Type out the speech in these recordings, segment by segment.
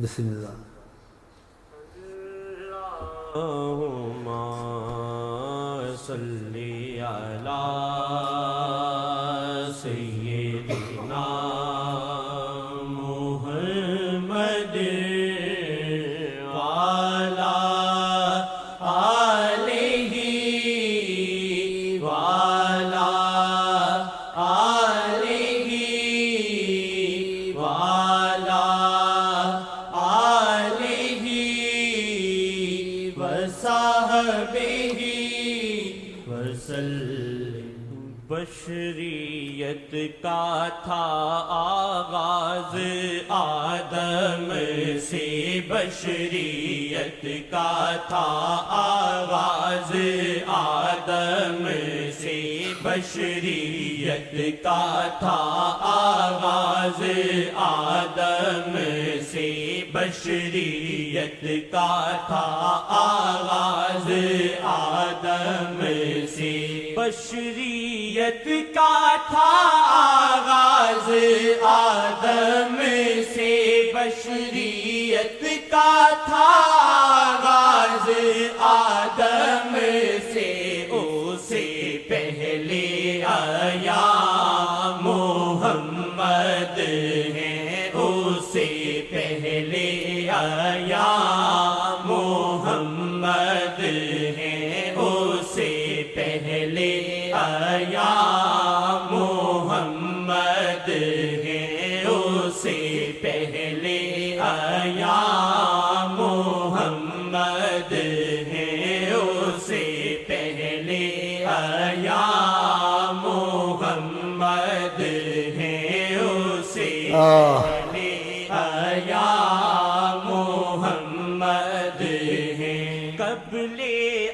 بسم اللہ۔ اللہم صلی علی سیدنا محمد وعلی آلہ وعلی آلہ وعلی آلہ وصحبہ وسلم۔ بشریت کا تھا آغاز آدم سے، بشریت کا تھا آغاز آدم سے، بشریت کا تھا آغاز آدم سے، بشریت کا تھا آغاز آدم سے، بشریت کا تھا آغاز آدم سے، بشریت کا تھا آغاز آدم سے، اسے پہلے آیا محمد ہیں، اسے پہلے آیا محمد ہیں، اسے پہلے آیا محمد ہیں، اسے پہلے آیا محمد ہیں، اسے پہلے آیا محمد ہیں، اسے پہلے آیا محمد ہیں۔ قبل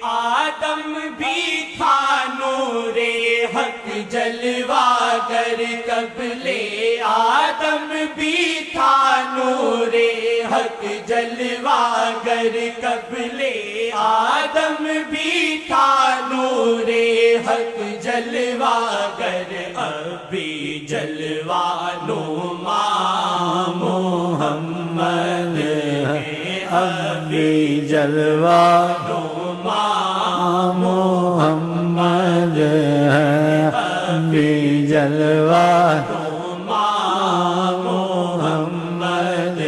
آدم بھی تھا نور حق جلوہ گر، قبل آدم بھی تھا نور حق جلوہ گر، قبل آدم بھی تھا نور حق جلوہ گر، ابھی جلوہ نما محمد ہیں، ابھی جلوہ نما محمد ہے، ابھی جلوہ نما محمد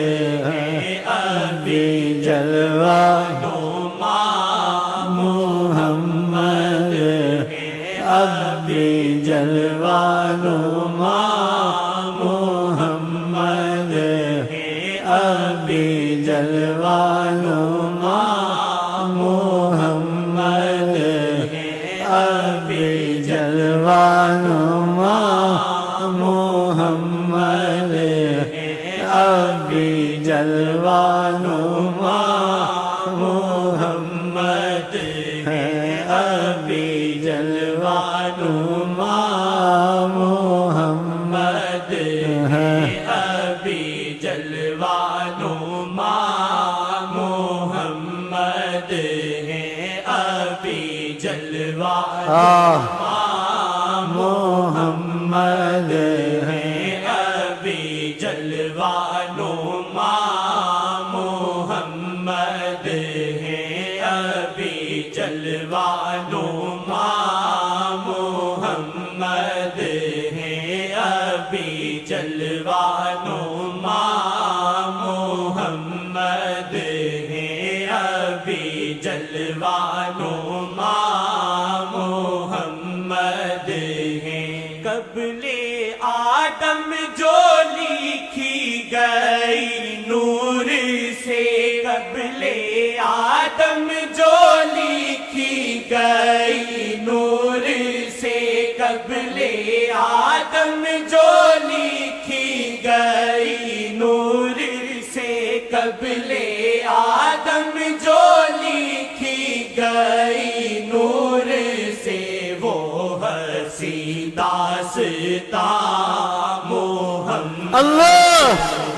ہیں، ابھی جلوہ نما محمد ہیں، ابھی جلوہ نما محمد ہیں، ابھی جلوہ نما محمد ابھی جلوہ نما محمد ابھی جلوہ نما محمد ابھی جلوہ نما محمد ابھی جلوہ نما محمد ہیں، ابھی جلوہ محمد ہیں، ابھی جلوہ نما محمد ہیں، ابھی جلوہ نما محمد ہیں، ابھی جلوہ نما محمد ہیں، ابھی جلوہ نما محمد ہیں۔ قبل آدم جو لکھی گئی نور سے، قبل آدم جو لکھی گئی نور سے، قبل آدم جو لکھی گئی نور سے، قبل آدم جو لکھی گئی نور سے، وہ ہنسی داستاں محمد اللہ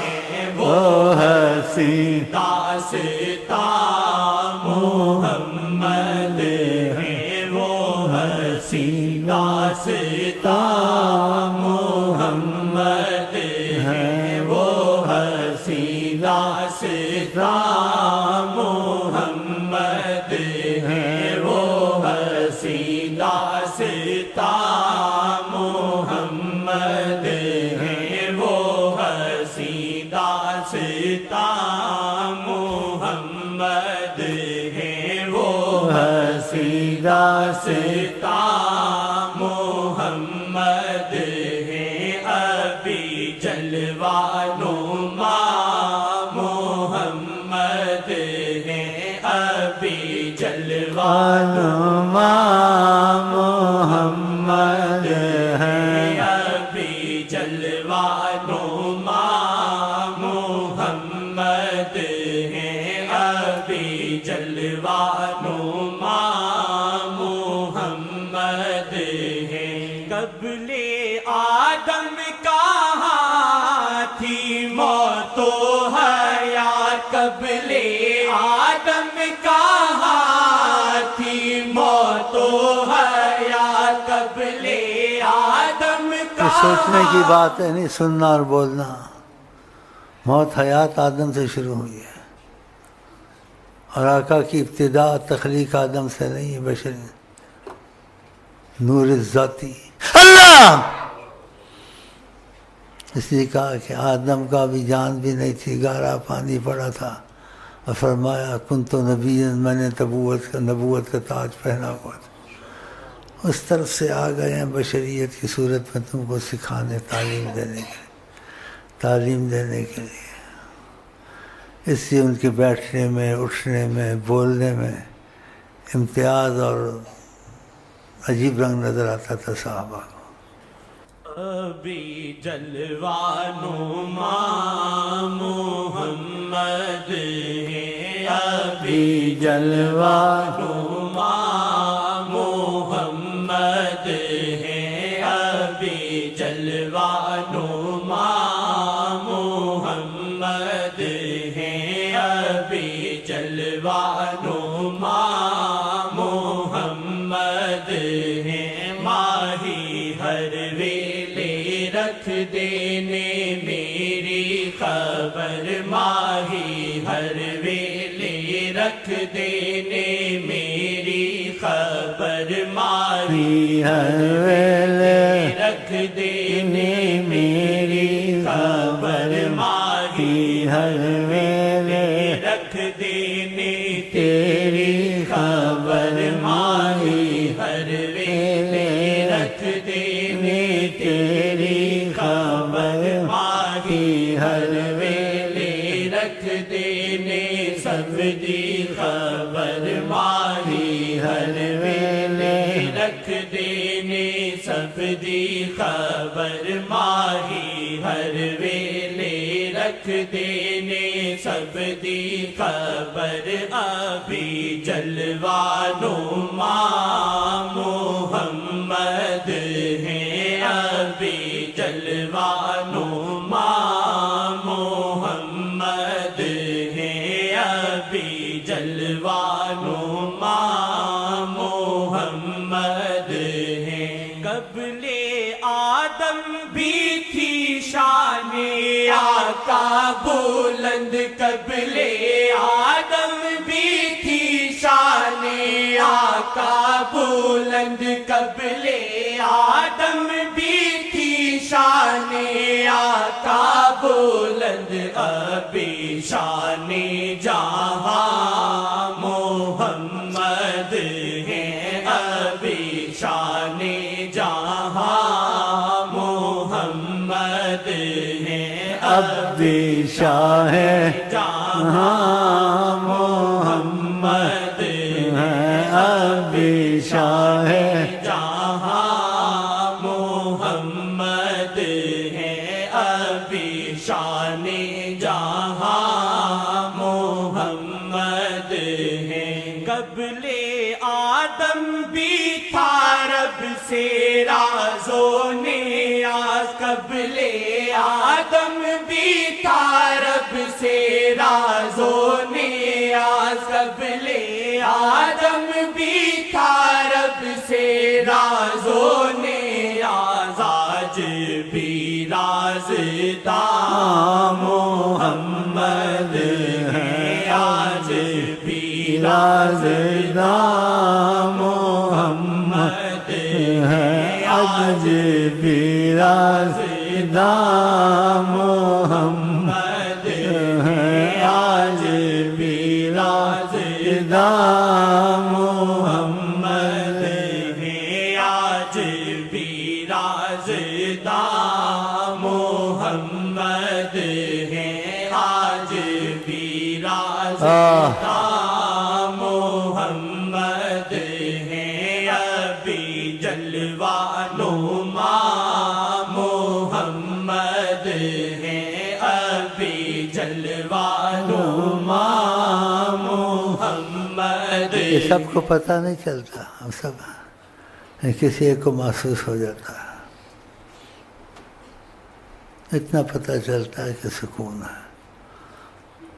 ہیں، وہ ہنسی داستاں محمد ہیں، وہ ہنسی داستاں محمد ہیں، وہ ہنسی داستاں محمد ہے وہ ہنسی داستان محمد ہے وہ ہنسی داستان محمد ہے ابھی جلوہ نما محمد ہے ابھی جلوہ نما محمد ہے ابھی جلوہ نما محمد ہے ابھی جلوہ نما محمد ہے قبل آدم کہاں تھی موت و حیات قبل آدم کہاں تھی موت و حیات قبل آدم یہ کہاں سوچنے کی بات ہے، نہیں سننا اور بولنا۔ موت حیات آدم سے شروع ہوئی ہے، اور آقا کی ابتدا تخلیق آدم سے نہیں ہے، بشری نور ذاتی اللہ۔ اس لیے کہا کہ آدم کا بھی جان بھی نہیں تھی، گہرا پانی پڑا تھا، اور فرمایا کنت نبی، میں نے نبوت کا تاج پہنا ہوا تھا۔ اس طرف سے آ گئے ہیں بشریت کی صورت میں تم کو سکھانے، تعلیم دینے کے لیے۔ اس لیے ان کے بیٹھنے میں، اٹھنے میں، بولنے میں امتیاز اور عجیب رنگ نظر آتا تھا صحابہ کو۔ ابھی جلوہ نما محمد ہے ابھی جلوہ نما محمد ہے ابھی جلوہ نما محمد ہے ابھی جلوہ نما محمد ہے ماہی ہر ویلے رکھ دینے میری خبر ماہی ہر ویلے رکھ دینے میری خبر ماہی ہر ویلے رکھ دینے میری خبر ماہی ہر ویلے رکھ دینے تیری خبر ماہی ہر ویلے رکھ دینے تیری خبر ماہی ہر ویلے رکھ دینے سب دی خبر ماہی ہر ویلے رکھ دینے سب دی خبر ماہی ہر ویلے رکھ دینے سب دی خبر ابھی جلوہ نما محمد ہے ابھی جلوہ نما محمد ہے ابھی جلوہ نما محمد ہے قبل آدم بھی تھی شان آقا بلند قبل آدم بھی تھی شان آقا بلند قبل آدم بھی تھی شان آقا بلند ابھی شان جہاں محمد ہے ابھی شان جہاں محمد ہے اب بھی شاہ جہاں محمد ہے اب بھی شاہ جہاں محمد ہے ابھی شان جہاں محمد ہے قبل آدم بھی تھا رب سے راز و نیاز قبل آدم بھی تھا رب سے راز و نیاز قبل آدم بھی تھا رب سے راز و نیاز آج بھی رازدار محمد ہے آج بھی رازدار محمد ہے آج بھی رازداں محمد ہیں، آج بھی رازداں محمد ہیں، آج بھی رازداں محمد ہیں، آج بھی رازداں محمد ہیں، ابھی جلوہ نما محمد ہیں، ابھی جلوہ نما محمد۔ یہ سب کو پتہ نہیں چلتا، ہم سب کسی ایک کو محسوس ہو جاتا ہے، اتنا پتہ چلتا ہے کہ سکون ہے۔